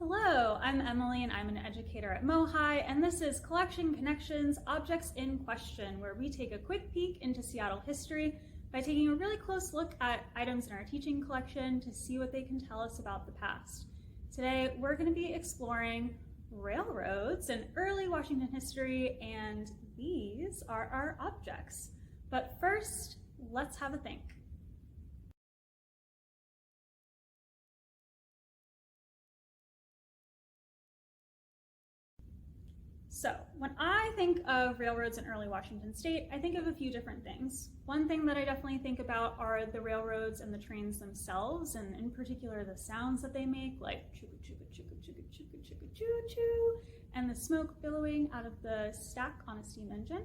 Hello, I'm Emily and I'm an educator at MOHAI, and this is Collection Connections Objects in Question, where we take a quick peek into Seattle history by taking a really close look at items in our teaching collection to see what they can tell us about the past. Today, we're going to be exploring railroads and early Washington history, and these are our objects. But first, let's have a think. So when I think of railroads in early Washington state, I think of a few different things. One thing that I definitely think about are the railroads and the trains themselves, and in particular the sounds that they make, like chugga chugga chugga chugga chugga chugga choo choo, and the smoke billowing out of the stack on a steam engine.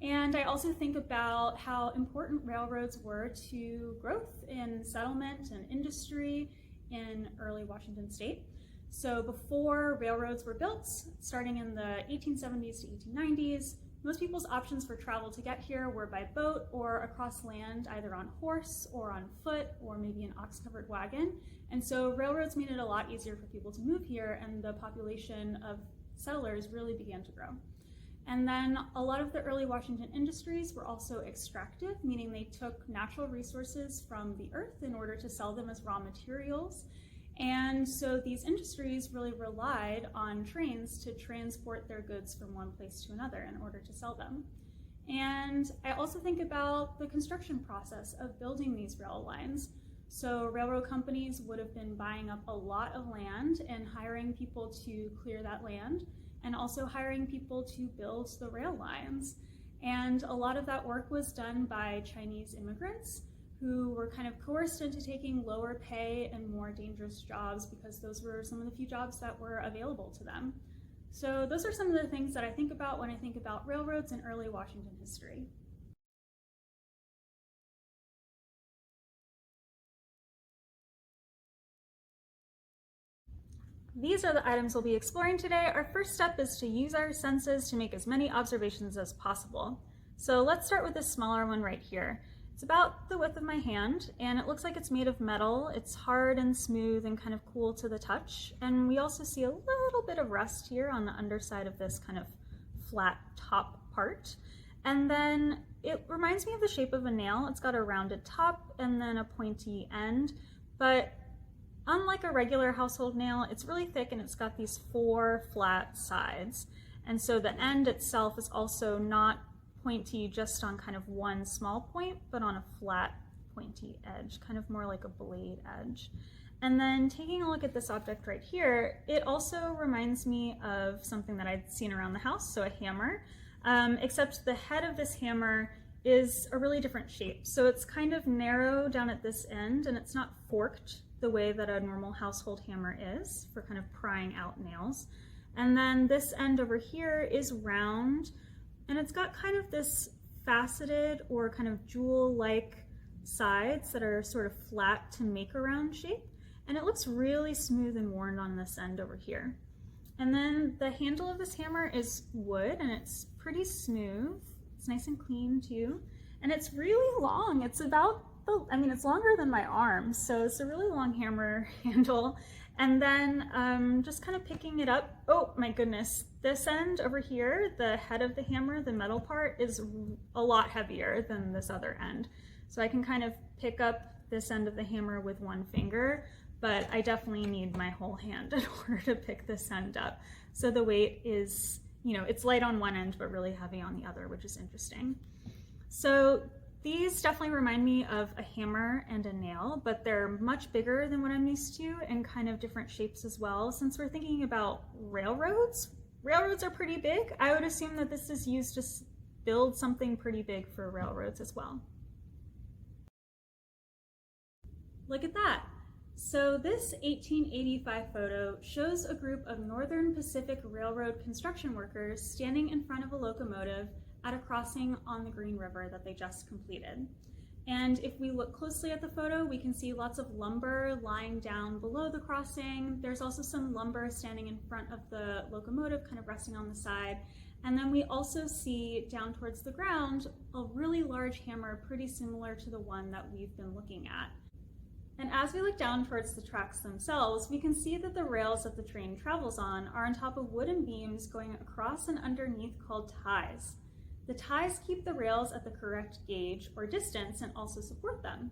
And I also think about how important railroads were to growth in settlement and industry in early Washington state. So before railroads were built, starting in the 1870s to 1890s, most people's options for travel to get here were by boat or across land, either on horse or on foot or maybe an ox-covered wagon. And so railroads made it a lot easier for people to move here, and the population of settlers really began to grow. And then a lot of the early Washington industries were also extractive, meaning they took natural resources from the earth in order to sell them as raw materials. And so these industries really relied on trains to transport their goods from one place to another in order to sell them. And I also think about the construction process of building these rail lines. So railroad companies would have been buying up a lot of land and hiring people to clear that land, and also hiring people to build the rail lines. And a lot of that work was done by Chinese immigrants who were kind of coerced into taking lower pay and more dangerous jobs because those were some of the few jobs that were available to them. So those are some of the things that I think about when I think about railroads in early Washington history. These are the items we'll be exploring today. Our first step is to use our senses to make as many observations as possible. So let's start with this smaller one right here. It's about the width of my hand, and it looks like it's made of metal. It's hard and smooth and kind of cool to the touch. And we also see a little bit of rust here on the underside of this kind of flat top part. And then it reminds me of the shape of a nail. It's got a rounded top and then a pointy end, but unlike a regular household nail, it's really thick and it's got these 4 flat sides. And so the end itself is also not pointy just on kind of one small point, but on a flat pointy edge, kind of more like a blade edge. And then taking a look at this object right here, it also reminds me of something that I'd seen around the house, so a hammer, except the head of this hammer is a really different shape. So it's kind of narrow down at this end, and it's not forked the way that a normal household hammer is for kind of prying out nails. And then this end over here is round, and it's got kind of this faceted or kind of jewel-like sides that are sort of flat to make a round shape. And it looks really smooth and worn on this end over here. And then the handle of this hammer is wood, and it's pretty smooth. It's nice and clean too. And it's really long. It's about it's longer than my arm, so it's a really long hammer handle. And then just kind of picking it up, oh my goodness, this end over here, the head of the hammer, the metal part, is a lot heavier than this other end. So I can kind of pick up this end of the hammer with one finger, but I definitely need my whole hand in order to pick this end up. So the weight is, it's light on one end, but really heavy on the other, which is interesting. So these definitely remind me of a hammer and a nail, but they're much bigger than what I'm used to and kind of different shapes as well. Since we're thinking about railroads are pretty big. I would assume that this is used to build something pretty big for railroads as well. Look at that. So this 1885 photo shows a group of Northern Pacific Railroad construction workers standing in front of a locomotive at a crossing on the Green River that they just completed. And if we look closely at the photo, we can see lots of lumber lying down below the crossing. There's also some lumber standing in front of the locomotive, kind of resting on the side. And then we also see down towards the ground a really large hammer, pretty similar to the one that we've been looking at. And as we look down towards the tracks themselves, we can see that the rails that the train travels on are on top of wooden beams going across and underneath called ties. The ties keep the rails at the correct gauge or distance and also support them.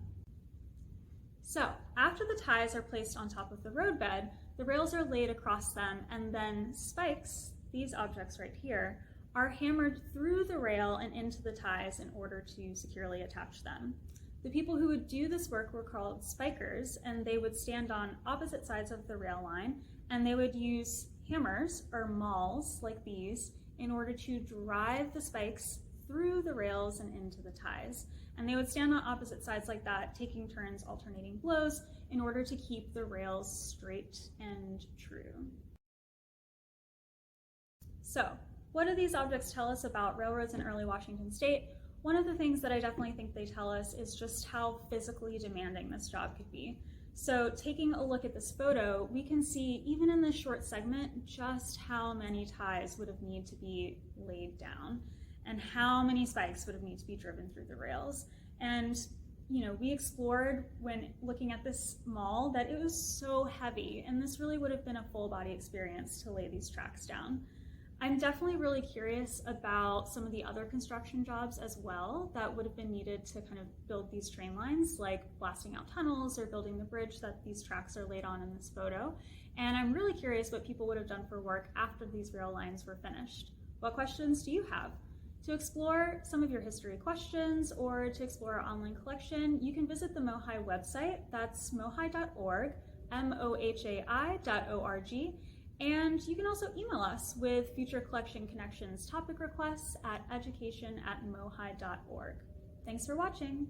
So after the ties are placed on top of the roadbed, the rails are laid across them, and then spikes, these objects right here, are hammered through the rail and into the ties in order to securely attach them. The people who would do this work were called spikers, and they would stand on opposite sides of the rail line, and they would use hammers or mauls like these in order to drive the spikes through the rails and into the ties. And they would stand on opposite sides like that, taking turns alternating blows in order to keep the rails straight and true. So, what do these objects tell us about railroads in early Washington State? One of the things that I definitely think they tell us is just how physically demanding this job could be. So taking a look at this photo, we can see even in this short segment just how many ties would have need to be laid down and how many spikes would have need to be driven through the rails. And we explored when looking at this maul that it was so heavy, and this really would have been a full body experience to lay these tracks down. I'm definitely really curious about some of the other construction jobs as well that would have been needed to kind of build these train lines, like blasting out tunnels or building the bridge that these tracks are laid on in this photo. And I'm really curious what people would have done for work after these rail lines were finished. What questions do you have? To explore some of your history questions or to explore our online collection, you can visit the MOHAI website. That's mohai.org, mohai.org. And you can also email us with future collection connections topic requests at education@mohai.org. Thanks for watching.